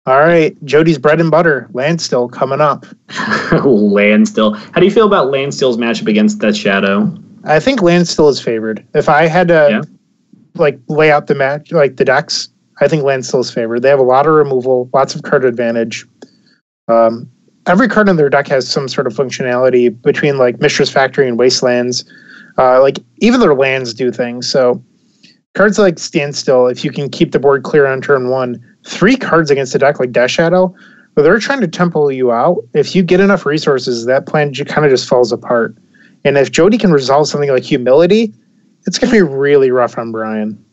All right, Jody's bread and butter, Landstill, coming up. Landstill. How do you feel about Landstill's matchup against Death Shadow? I think Landstill is favored. If I had to lay out the match, like the decks, I think Landstill is favored. They have a lot of removal, lots of card advantage. Every card in their deck has some sort of functionality between like Mishra's Factory and Wastelands. Like even their lands do things. So cards like Standstill, if you can keep the board clear on turn 1, 3 cards against a deck like Death Shadow, where they're trying to tempo you out. If you get enough resources, that plan kind of just falls apart. And if Jody can resolve something like Humility, it's going to be really rough on Brian.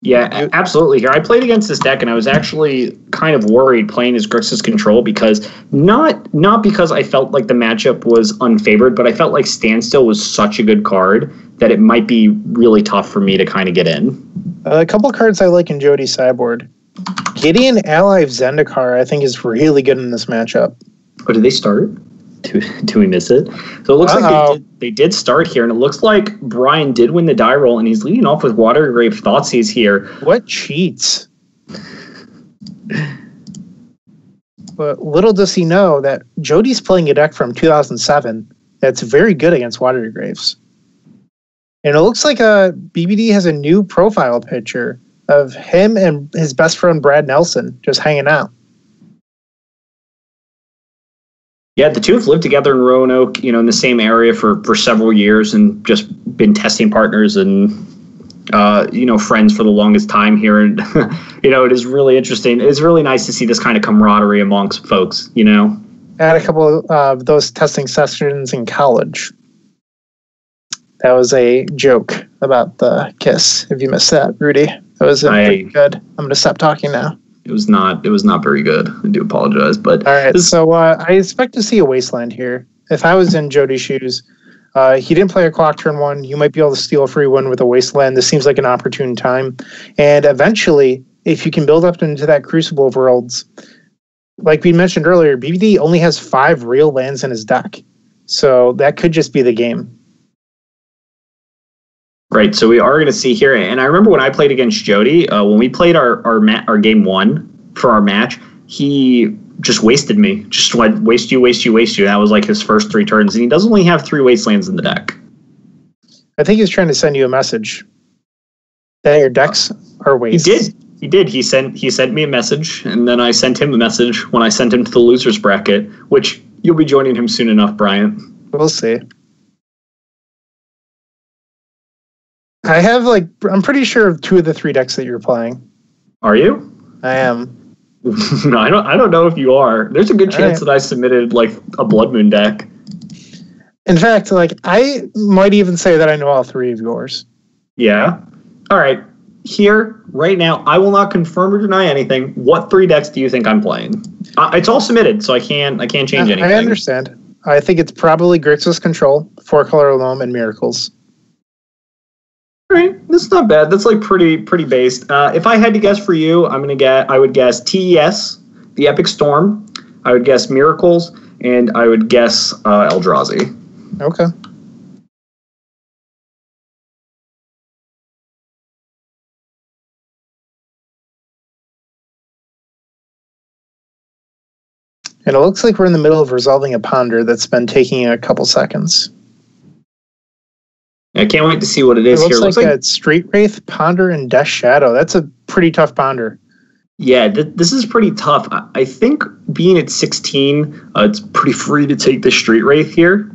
Yeah, absolutely. Here, I played against this deck, and I was actually kind of worried playing as Grixis Control because not because I felt like the matchup was unfavored, but I felt like Standstill was such a good card that it might be really tough for me to kind of get in. A couple cards I like in Jody's sideboard. Gideon Ally of Zendikar, I think, is really good in this matchup. Oh, did they start? Do we miss it? So it looks like they did start here, and it looks like Brian did win the die roll, and he's leading off with Watergrave Thoughtseize here. What cheats? But little does he know that Jody's playing a deck from 2007 that's very good against Watergraves. And it looks like BBD has a new profile picture of him and his best friend Brad Nelson just hanging out. Yeah, the two have lived together in Roanoke, in the same area for several years and just been testing partners and, friends for the longest time here. And, it is really interesting. It's really nice to see this kind of camaraderie amongst folks, I had a couple of those testing sessions in college. That was a joke about the kiss. If you missed that, Rudy, that was pretty good. I'm going to stop talking now. It was not very good. I do apologize, but all right. So I expect to see a Wasteland here. If I was in Jody's shoes, he didn't play a clock turn 1. You might be able to steal a free win with a Wasteland. This seems like an opportune time. And eventually, if you can build up into that Crucible of Worlds, like we mentioned earlier, BBD only has 5 real lands in his deck. So that could just be the game. Right, so we are going to see here, and I remember when I played against Jody, when we played our game 1 for our match, he just wasted me. Just went, waste you. That was like his first 3 turns, and he does only have 3 Wastelands in the deck. I think he's trying to send you a message that your decks are wastes. He did. He sent me a message, and then I sent him a message when I sent him to the losers bracket, which you'll be joining him soon enough, Brian. We'll see. I have I'm pretty sure of 2 of the 3 decks that you're playing. Are you? I am. No, I don't know if you are. There's a good chance that I submitted a Blood Moon deck. In fact, I might even say that I know all 3 of yours. Yeah. All right. Here, right now, I will not confirm or deny anything. What 3 decks do you think I'm playing? It's all submitted, so I can't change anything. I understand. I think it's probably Grixis Control, 4-color Loam, and Miracles. All right, that's not bad. That's pretty based. If I had to guess for you, I would guess TES, the Epic Storm. I would guess Miracles, and I would guess Eldrazi. Okay. And it looks like we're in the middle of resolving a ponder that's been taking a couple seconds. I can't wait to see what it is. It looks like a Street Wraith, Ponder, and Death Shadow. That's a pretty tough ponder. Yeah, this is pretty tough. I think being at 16, it's pretty free to take the Street Wraith here.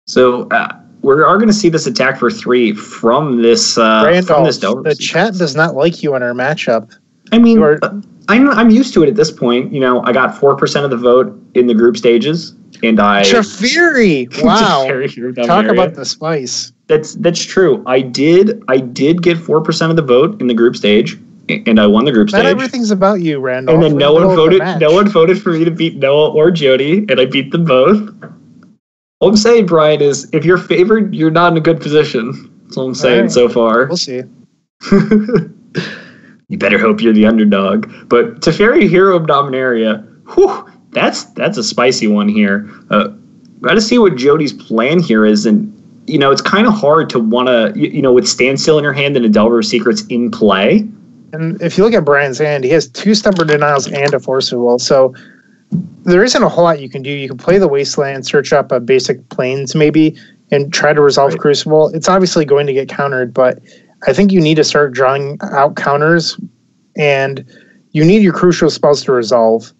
So we are going to see this attack for 3 from this Delver. The chat does not like you in our matchup. I mean, I'm used to it at this point. I got 4% of the vote in the group stages. And Shafiri! Wow. Talk about the spice. That's true. I did get 4% of the vote in the group stage, and I won the group stage. Not everything's about you, Randolph. And then no one voted for me to beat Noah or Jody, and I beat them both. All I'm saying, Brian, is if you're favored, you're not in a good position. That's all I'm saying so far. We'll see. You better hope you're the underdog. But Teferi, Hero of Dominaria, whew, that's a spicy one here. Got to see what Jody's plan here is, and it's kind of hard to want to, with Standstill in your hand and a Delver of Secrets in play. And if you look at Brian's hand, he has 2 Stubborn Denials and a Force of Will. So there isn't a whole lot you can do. You can play the Wasteland, search up a basic Plains maybe, and try to resolve Crucible. It's obviously going to get countered, but I think you need to start drawing out counters, and you need your crucial spells to resolve.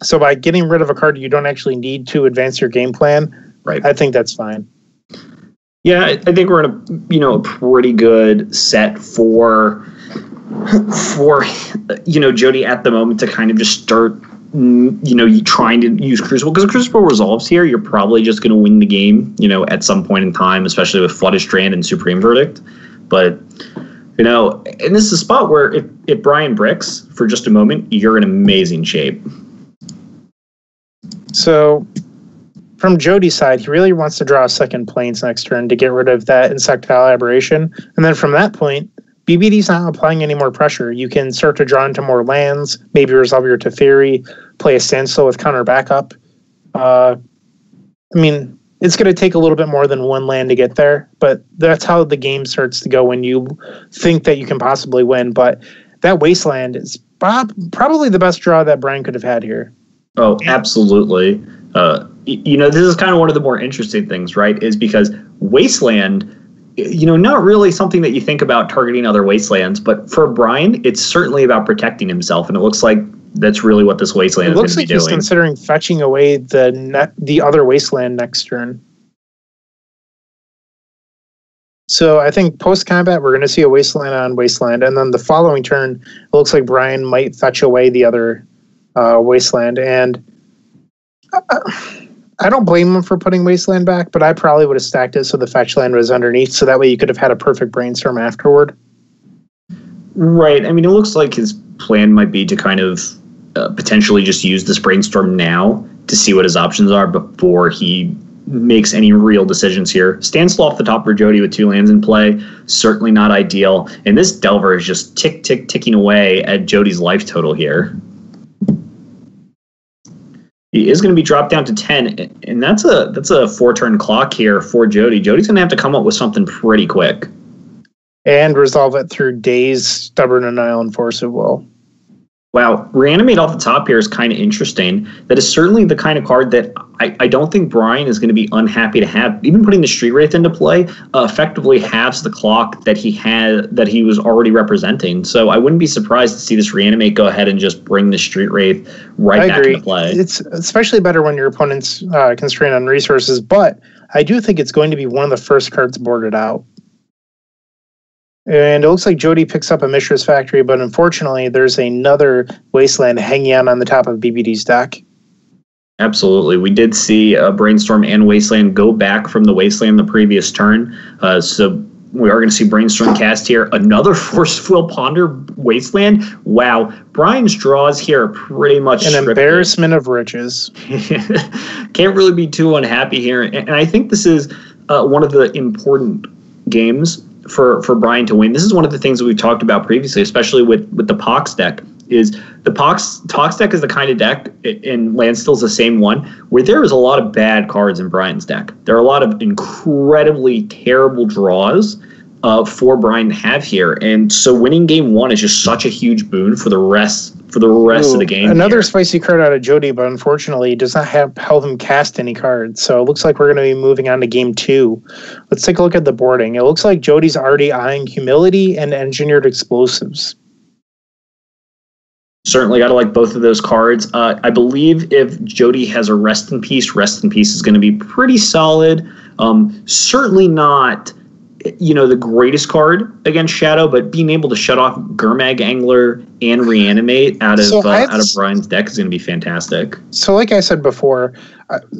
So by getting rid of a card you don't actually need to advance your game plan, I think that's fine. Yeah, I think we're in a pretty good set for Jody at the moment to kind of just start trying to use Crucible, because if Crucible resolves here, you're probably just going to win the game at some point in time, especially with Flooded Strand and Supreme Verdict. But and this is a spot where if Brian bricks for just a moment, you're in amazing shape. So from Jody's side, he really wants to draw a second Plains next turn to get rid of that Insectile Aberration, and then from that point, BBD's not applying any more pressure. You can start to draw into more lands, maybe resolve your Teferi, play a Standstill with counter backup. It's going to take a little bit more than one land to get there, but that's how the game starts to go when you think that you can possibly win. But that Wasteland is probably the best draw that Brian could have had here. Oh, absolutely. This is kind of one of the more interesting things, right, is because Wasteland, not really something that you think about targeting other Wastelands, but for Brian, it's certainly about protecting himself, and it looks like that's really what this Wasteland is going to be doing. It looks like he's considering fetching away the other Wasteland next turn. So I think post-combat, we're going to see a Wasteland on Wasteland, and then the following turn, it looks like Brian might fetch away the other Wasteland, and I don't blame him for putting Wasteland back, but I probably would have stacked it so the fetch land was underneath, so that way you could have had a perfect Brainstorm afterward. Right. It looks like his plan might be to kind of potentially just use this Brainstorm now to see what his options are before he makes any real decisions here. Standstill off the top for Jody with 2 lands in play, certainly not ideal, and this Delver is just ticking away at Jody's life total here. He is going to be dropped down to 10, and that's a 4-turn clock here for Jody. Jody's going to have to come up with something pretty quick. And resolve it through Daze, Stubborn Denial, and Force of Will. Wow, Reanimate off the top here is kind of interesting. That is certainly the kind of card that I don't think Brian is going to be unhappy to have. Even putting the Street Wraith into play effectively halves the clock that he was already representing. So I wouldn't be surprised to see this Reanimate go ahead and just bring the Street Wraith back into play. It's especially better when your opponent's constrained on resources, but I do think it's going to be one of the first cards boarded out. And it looks like Jody picks up a Mishra's Factory, but unfortunately, there's another Wasteland hanging out on the top of BBD's deck. Absolutely. We did see Brainstorm and Wasteland go back from the Wasteland the previous turn. So we are going to see Brainstorm cast here. Another Forceful Ponder Wasteland. Wow. Brian's draws here are pretty much an embarrassment of riches. Can't really be too unhappy here. And I think this is one of the important games for Brian to win. This is one of the things that we've talked about previously, especially with the Pox deck, is the Pox deck is the kind of deck, and Landstill's the same one, where there is a lot of bad cards in Brian's deck. There are a lot of incredibly terrible draws for Brian to have here. And so winning game 1 is just such a huge boon for the rest of the game. Another spicy card out of Jody, but unfortunately does not help him cast any cards. So it looks like we're going to be moving on to game 2. Let's take a look at the boarding. It looks like Jody's already eyeing Humility and Engineered Explosives. Certainly got to like both of those cards. I believe if Jody has a Rest in Peace is going to be pretty solid. Certainly not the greatest card against Shadow, but being able to shut off Gurmag Angler and Reanimate out of Brian's deck is going to be fantastic. So like I said before,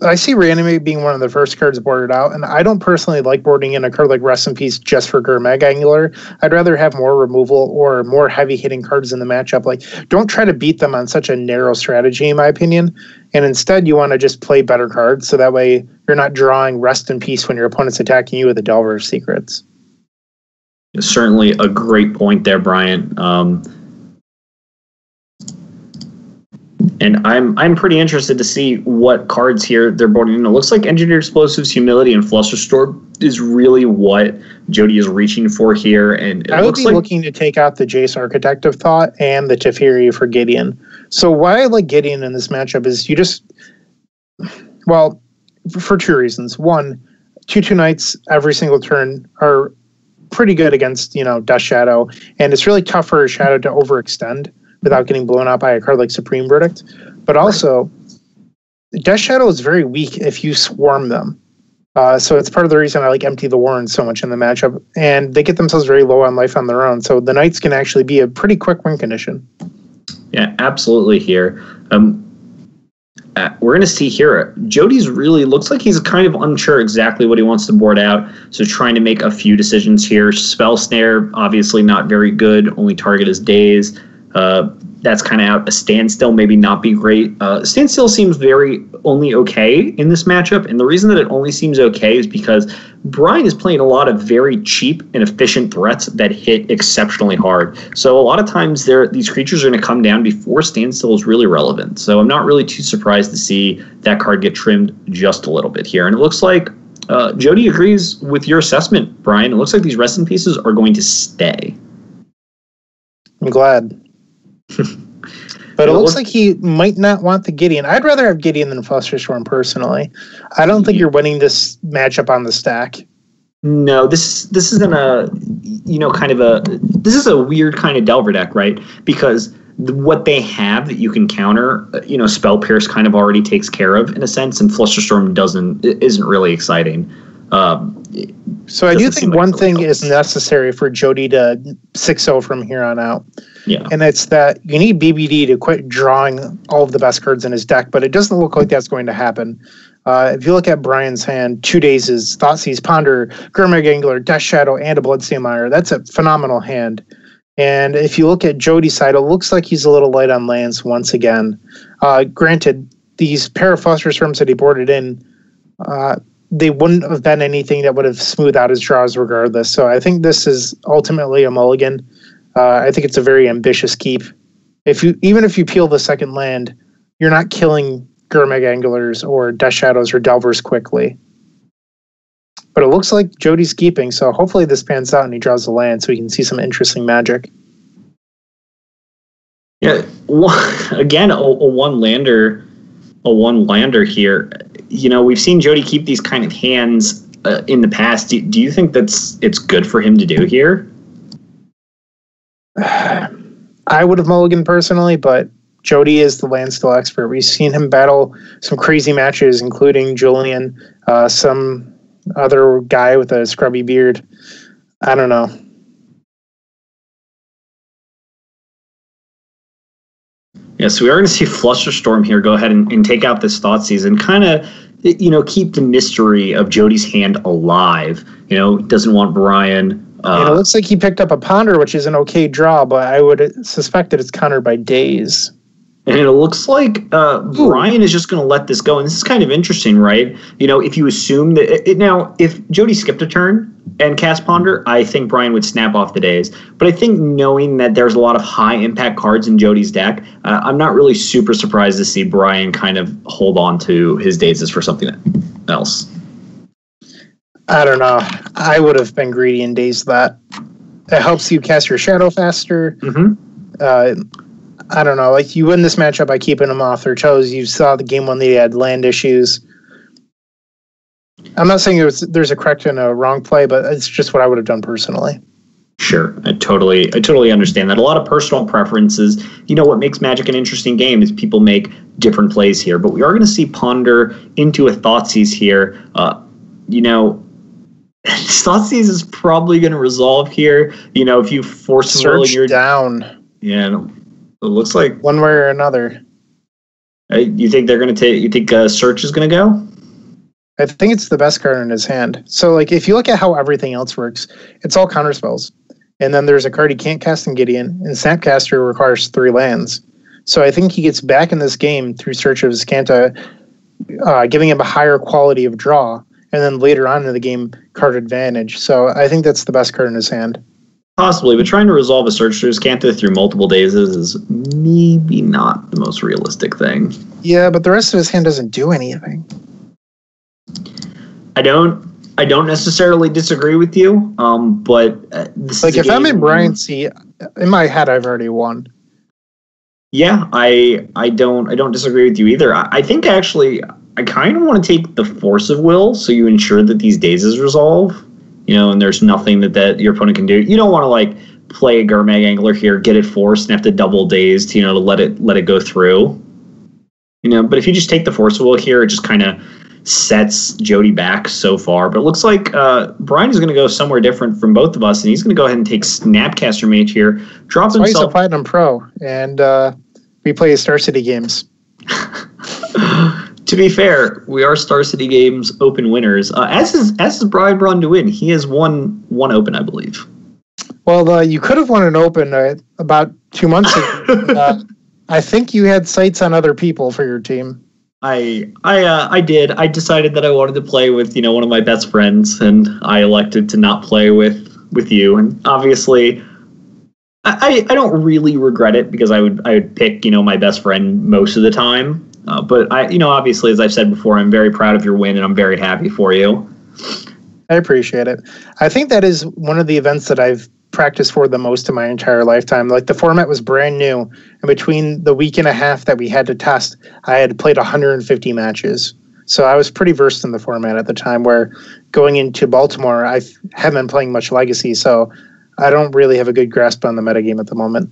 I see Reanimate being one of the first cards boarded out, and I don't personally like boarding in a card like Rest in Peace just for Gurmag Angler. I'd rather have more removal or more heavy-hitting cards in the matchup. Like, don't try to beat them on such a narrow strategy, in my opinion, and instead you want to just play better cards, so that way you're not drawing Rest in Peace when your opponent's attacking you with a Delver of Secrets. Certainly a great point there, Brian. And I'm pretty interested to see what cards here they're boarding in. It looks like Engineered Explosives, Humility, and Flusterstorm is really what Jody is reaching for here. And I would be looking to take out the Jace Architect of Thought and the Teferi for Gideon. So why I like Gideon in this matchup is for two reasons. One, 2/2 Knights every single turn are pretty good against, Death Shadow, and it's really tough for a Shadow to overextend without getting blown out by a card like Supreme Verdict. But also, Death Shadow is very weak if you swarm them. So it's part of the reason I like Empty the Warren so much in the matchup. And they get themselves very low on life on their own. So the Knights can actually be a pretty quick win condition. Yeah, absolutely here. We're going to see here, Jody's really looks like he's kind of unsure exactly what he wants to board out. So trying to make a few decisions here. Spell Snare, obviously not very good. Only target is Daze. That's kind of out. A Standstill maybe not be great. Standstill seems very only okay in this matchup, and the reason that it only seems okay is because Brian is playing a lot of very cheap and efficient threats that hit exceptionally hard. So a lot of times these creatures are going to come down before Standstill is really relevant. So I'm not really too surprised to see that card get trimmed just a little bit here. And it looks like Jody agrees with your assessment, Brian. It looks like these Rest in Pieces are going to stay. I'm glad. But it looks like he might not want the Gideon. I'd rather have Gideon than Flusterstorm personally. I don't think you're winning this matchup on the stack. No, this isn't this is a weird kind of Delver deck, right? Because what they have that you can counter, Spell Pierce kind of already takes care of in a sense, and Flusterstorm isn't really exciting. So I do think one thing is necessary for Jody to 6-0 from here on out. Yeah. And it's that you need BBD to quit drawing all of the best cards in his deck, but it doesn't look like that's going to happen. If you look at Brian's hand, 2 days is Thoughtseize, Ponder, Gurmag Angler, Death Shadow, and a Bloodstained Mire. That's a phenomenal hand. And if you look at Jody's side, it looks like he's a little light on lands once again. Granted, these pair of Flusterstorms that he boarded in, they wouldn't have been anything that would have smoothed out his draws regardless. So I think this is ultimately a mulligan. I think it's a very ambitious keep. Even if you peel the second land, you're not killing Gurmag Anglers or Death Shadows or Delvers quickly. But it looks like Jody's keeping, so hopefully this pans out and he draws the land so we can see some interesting magic. Yeah, again, a one-lander here. We've seen Jody keep these kind of hands in the past. Do you think it's good for him to do here? I would have mulliganed personally, but Jody is the land skill expert. We've seen him battle some crazy matches, including Julian, some other guy with a scrubby beard. I don't know. Yeah, so we are going to see Flusterstorm here go ahead and take out this Thoughtseize and kind of, keep the mystery of Jody's hand alive. Doesn't want Brian. And it looks like he picked up a Ponder, which is an okay draw, but I would suspect that it's countered by Daze. And it looks like Brian is just going to let this go. And this is kind of interesting, right? If you assume that now, if Jody skipped a turn and cast Ponder, I think Brian would snap off the Daze. But I think knowing that there's a lot of high impact cards in Jody's deck, I'm not really super surprised to see Brian kind of hold on to his Dazes for something else. I don't know. I would have been greedy and dazed that. It helps you cast your Shadow faster. Mm-hmm. I don't know. Like, you win this matchup by keeping them off their toes. You saw the game when they had land issues. I'm not saying there's a correct and a wrong play, but it's just what I would have done personally. Sure. I totally understand that. A lot of personal preferences. What makes Magic an interesting game is people make different plays here. But we are going to see Ponder into a Thoughtseize here. Thoughtseize is probably going to resolve here. If you force him rolling your down. Yeah, it looks like one way or another. You think they're going to take? You think Search is going to go? I think it's the best card in his hand. So, if you look at how everything else works, it's all counterspells. And then there's a card he can't cast in Gideon, and Snapcaster requires 3 lands. So I think he gets back in this game through Search of Azcanta, giving him a higher quality of draw. And then later on in the game, card advantage. So I think that's the best card in his hand. Possibly, but trying to resolve a search Trishkanta through multiple days is maybe not the most realistic thing. Yeah, but the rest of his hand doesn't do anything. I don't necessarily disagree with you, but this like if I'm in Brian's seat, in my head I've already won. Yeah, I don't disagree with you either. I think actually I kind of want to take the force of will, so you ensure that these dazes resolve, and there's nothing that your opponent can do. You don't want to like play a Gurmag Angler here, get it forced, and have to double daze to to let it go through. But if you just take the force of will here, it just kind of sets Jody back so far. But it looks like Brian is going to go somewhere different from both of us, and he's going to go ahead and take Snapcaster Mage here, drop himself. He's a Platinum Pro, and we play Star City games. To be fair, we are Star City Games Open winners. As is Braun-Duin. He has won one Open, I believe. Well, you could have won an Open about 2 months ago. I think you had sights on other people for your team. I did. I decided that I wanted to play with one of my best friends, and I elected to not play with you. And obviously, I don't really regret it because I would pick my best friend most of the time. But obviously, as I've said before, I'm very proud of your win, and I'm very happy for you. I appreciate it. I think that is one of the events that I've practiced for the most in my entire lifetime. Like the format was brand new, and between the week and a half that we had to test, I had played 150 matches. So I was pretty versed in the format at the time, where going into Baltimore, I haven't been playing much Legacy, so I don't really have a good grasp on the metagame at the moment.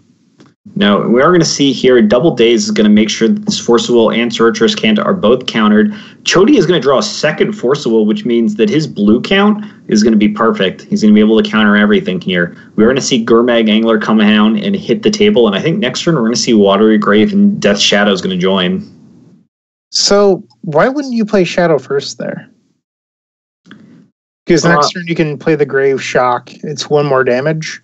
No, we are going to see here Double Daze is going to make sure that this Force of Will and Sorcerer's Canta are both countered. Jody is going to draw a second Force of Will, which means that his blue count is going to be perfect. He's going to be able to counter everything here. We're going to see Gurmag Angler come down and hit the table, and I think next turn we're going to see Watery Grave and Death Shadow is going to join. So why wouldn't you play Shadow first there? Because next turn you can play the Grave Shock. It's one more damage.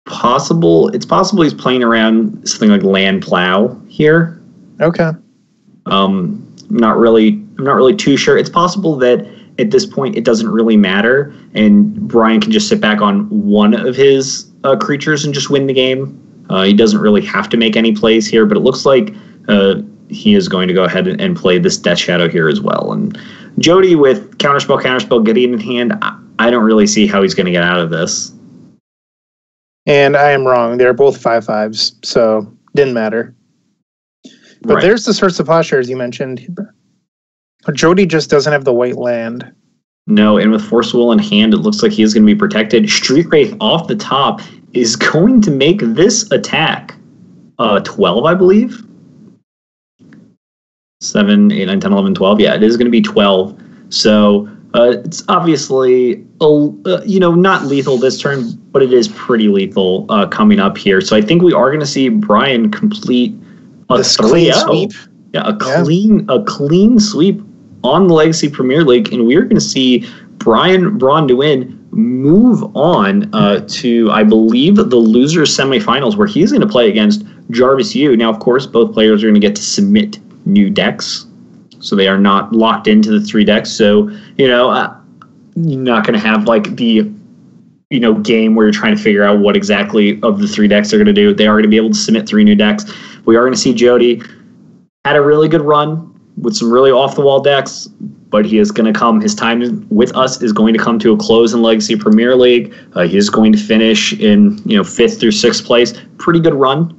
It's possible he's playing around something like Land Plow here. Okay. I'm not really too sure. It's possible that at this point it doesn't really matter, and Brian can just sit back on one of his creatures and just win the game. He doesn't really have to make any plays here, but it looks like he is going to go ahead and play this Death Shadow here as well. And Jody with Counterspell, Gideon in hand, I don't really see how he's going to get out of this. And I am wrong. They're both 5/5s, so didn't matter. But right. There's the Source of Plowshares you mentioned. Jody just doesn't have the white land. No, and with Force Will in hand, it looks like he is going to be protected. Street Wraith off the top is going to make this attack 12, I believe. 7, 8, 9, 10, 11, 12. Yeah, it is going to be 12. So it's obviously not lethal this turn, but it is pretty lethal coming up here. So I think we are going to see Brian complete a 3-0 sweep. Yeah, a clean sweep on the Legacy Premier League, and we are going to see Braun-Duin move on to, I believe, the losers semifinals, where he's going to play against Jarvis Yu. Now, of course, both players are going to get to submit new decks, so they are not locked into the 3 decks. So, you're not going to have like the, game where you're trying to figure out what exactly of the 3 decks they're going to do. They are going to be able to submit 3 new decks. We are going to see Jody had a really good run with some really off-the-wall decks, but he is going to come. His time with us is going to come to a close in Legacy Premier League. He is going to finish in 5th through 6th place. Pretty good run,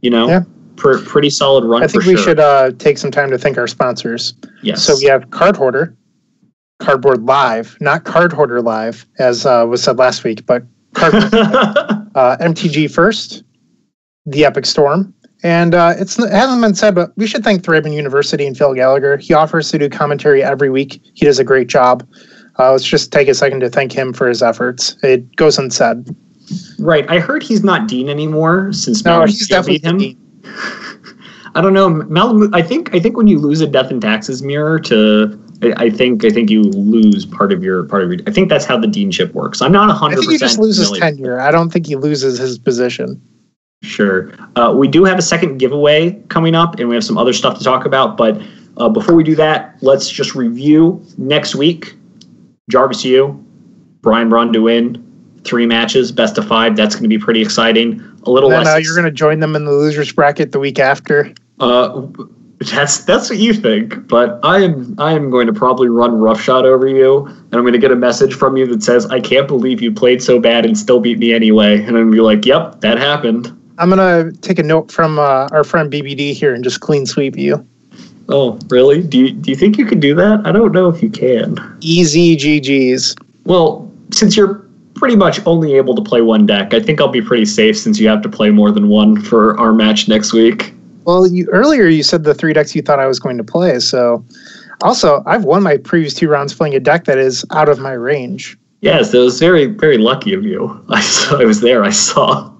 Yeah. Pretty solid run. I think we should take some time to thank our sponsors. Yes. So we have Card Hoarder, Cardboard.live, not Card Hoarder Live, as was said last week, but Cardboard. MTG First, The Epic Storm, and it hasn't been said, but we should thank Thraben University and Phil Gallagher. He offers to do commentary every week. He does a great job. Let's just take a second to thank him for his efforts. It goes unsaid. Right. I heard he's not Dean anymore since no, he's definitely beat him. Dean. I don't know. I think when you lose a Death and Taxes mirror to, I think you lose part of your. I think that's how the deanship works. I'm not 100%. I think he just loses tenure. I don't think he loses his position. Sure. We do have a second giveaway coming up, and we have some other stuff to talk about. But before we do that, let's just review next week. Jarvis Yu, Braun-Duin, 3 matches, best of 5. That's going to be pretty exciting. A little less. Now you're going to join them in the losers bracket the week after. That's what you think, but I am going to probably run roughshod over you, and I'm going to get a message from you that says, "I can't believe you played so bad and still beat me anyway." And I'm going to be like, "Yep, that happened." I'm going to take a note from our friend BBD here and just clean sweep you. Oh, really? Do you think you can do that? I don't know if you can. Easy GGs. Well, since you're pretty much only able to play one deck, I think I'll be pretty safe since you have to play more than one for our match next week. Well, earlier you said the 3 decks you thought I was going to play, so... Also, I've won my previous 2 rounds playing a deck that is out of my range. Yes, that was very, very lucky of you. I was there, I saw.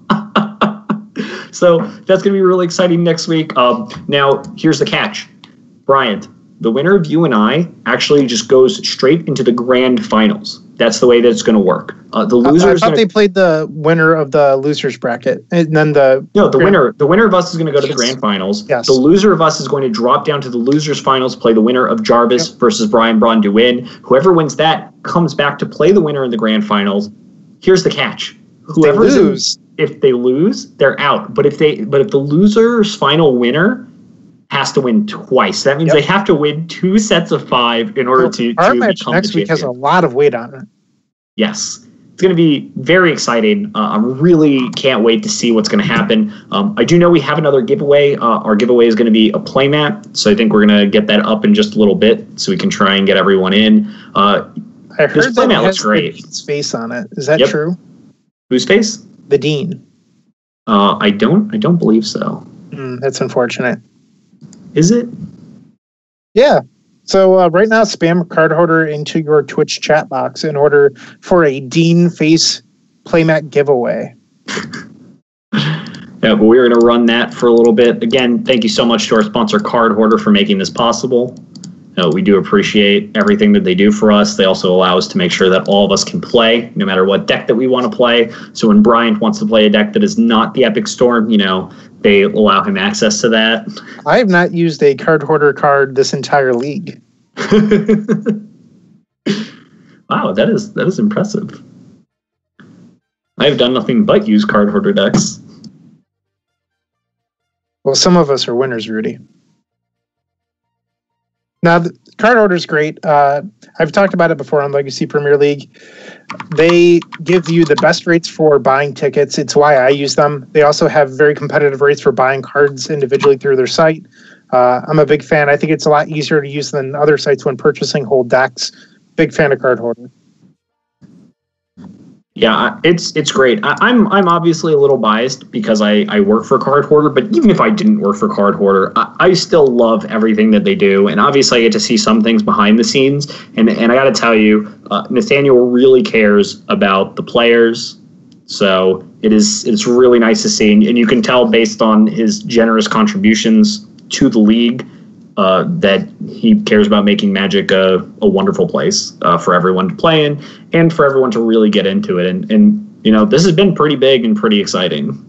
So that's going to be really exciting next week. Now, here's the catch. Bryant, the winner of you and I actually just goes straight into the grand finals. That's the way that it's going to work. The losers. I thought they played the winner of the losers bracket, and then the winner of us is going to go to the grand finals. Yes. The loser of us is going to drop down to the losers finals, play the winner of Jarvis versus Braun-Duin. Whoever wins that comes back to play the winner in the grand finals. Here's the catch: if they lose, they're out. But if the loser's final winner has to win twice. That means they have to win 2 sets of 5 in order to our match become next the week has a lot of weight on it. Yes. It's going to be very exciting. I really can't wait to see what's going to happen. I do know we have another giveaway. Our giveaway is going to be a playmat, so I think we're going to get that up in just a little bit so we can try and get everyone in. I heard this that playmat it looks has great. the Dean's face on it. Is that true? Whose face? The Dean. I don't believe so. That's unfortunate. Is it? Yeah. So right now, spam card holder into your Twitch chat box in order for a Dean face playmat giveaway. Yeah, but we're going to run that for a little bit. Again, thank you so much to our sponsor, Card Hoarder, for making this possible. We do appreciate everything that they do for us. They also allow us to make sure that all of us can play, no matter what deck that we want to play. So when Bryant wants to play a deck that is not the Epic Storm, they allow him access to that. I have not used a card hoarder card this entire league. Wow, that is impressive. I have done nothing but use card hoarder decks. Well, some of us are winners, Rudy. Now, the card order is great. I've talked about it before on Legacy Premier League. They give you the best rates for buying tickets. It's why I use them. They also have very competitive rates for buying cards individually through their site. I'm a big fan. I think it's a lot easier to use than other sites when purchasing whole decks. Big fan of Card Hoarder. Yeah, it's great. I'm obviously a little biased because I work for Card Hoarder, but even if I didn't work for Card Hoarder, I still love everything that they do. And obviously I get to see some things behind the scenes. And I got to tell you, Nathaniel really cares about the players. So it's really nice to see. And you can tell based on his generous contributions to the league that he cares about making Magic a wonderful place for everyone to play in and for everyone to really get into it. And this has been pretty big and pretty exciting.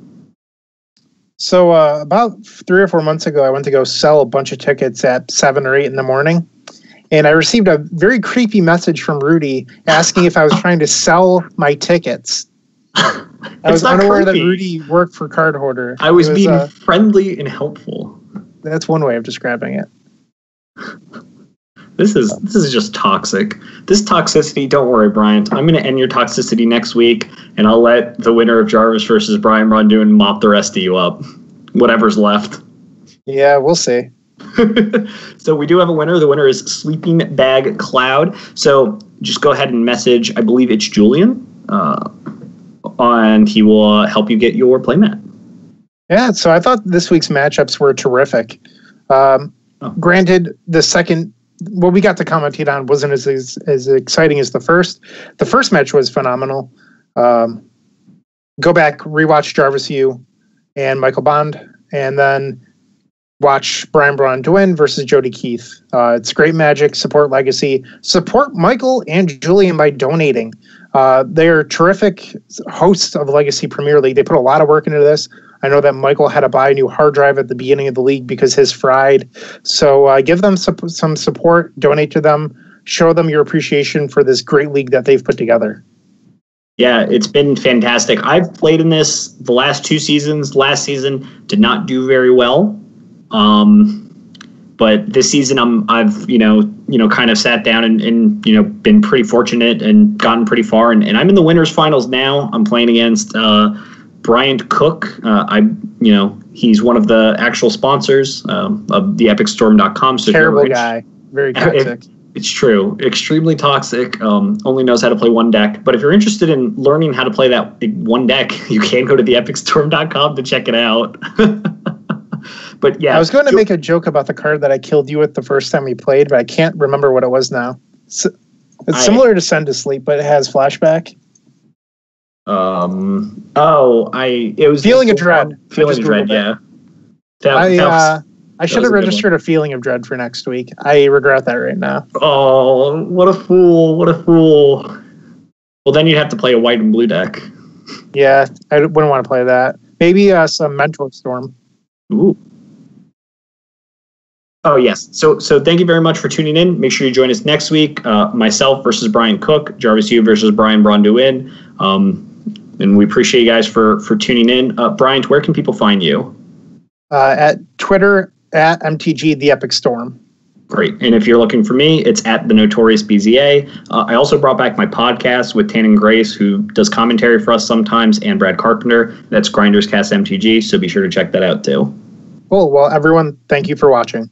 So about 3 or 4 months ago, I went to go sell a bunch of tickets at 7 or 8 in the morning. And I received a very creepy message from Rudy asking if I was trying to sell my tickets. I was unaware that Rudy worked for Card Hoarder. I was being friendly and helpful. That's one way of describing it. This is just toxic. This toxicity, don't worry, Bryant. I'm going to end your toxicity next week, and I'll let the winner of Jarvis versus Braun-Duin mop the rest of you up. Whatever's left. Yeah, we'll see. So we do have a winner. The winner is Sleeping Bag Cloud. So just go ahead and message, I believe it's Julian, and he will help you get your playmat. Yeah, so I thought this week's matchups were terrific. Granted, the second, what we got to commentate on wasn't as exciting as the first. The first match was phenomenal. Go back, rewatch Jarvis U and Michael Bond, and then watch Braun-Duin versus Jody Keith. It's great Magic. Support Legacy. Support Michael and Julian by donating. They're terrific hosts of Legacy Premier League. They put a lot of work into this. I know that Michael had to buy a new hard drive at the beginning of the league because his fried. So give them some support, donate to them, show them your appreciation for this great league that they've put together. Yeah, it's been fantastic. I've played in this the last 2 seasons. Last season did not do very well, but this season I've kind of sat down and been pretty fortunate and gotten pretty far. And I'm in the winners finals now. I'm playing against Brian Cook. He's one of the actual sponsors of the EpicStorm.com. So terrible guy, very toxic. It's true. Extremely toxic. Only knows how to play one deck. But if you're interested in learning how to play that one deck, you can go to the EpicStorm.com to check it out. But yeah. I was going to make a joke about the card that I killed you with the first time we played, but I can't remember what it was now. It's similar to Send to Sleep, but it has flashback. It was Feeling of Dread. Feeling of Dread, yeah. I should have registered a Feeling of Dread for next week. I regret that right now. Oh, what a fool. What a fool. Well, then you'd have to play a white and blue deck. Yeah, I wouldn't want to play that. Maybe some Mentor Storm. Ooh. Oh, yes. So thank you very much for tuning in. Make sure you join us next week. Myself versus Brian Cook, Jarvis Yu versus Brian Braun-Duin. And we appreciate you guys for tuning in. Brian, where can people find you? At Twitter, at MTG The Epic Storm. Great. And if you're looking for me, it's at The Notorious BZA. I also brought back my podcast with Tannen Grace, who does commentary for us sometimes, and Brad Carpenter. That's Grinders Cast MTG, so be sure to check that out too. Cool. Well, everyone, thank you for watching.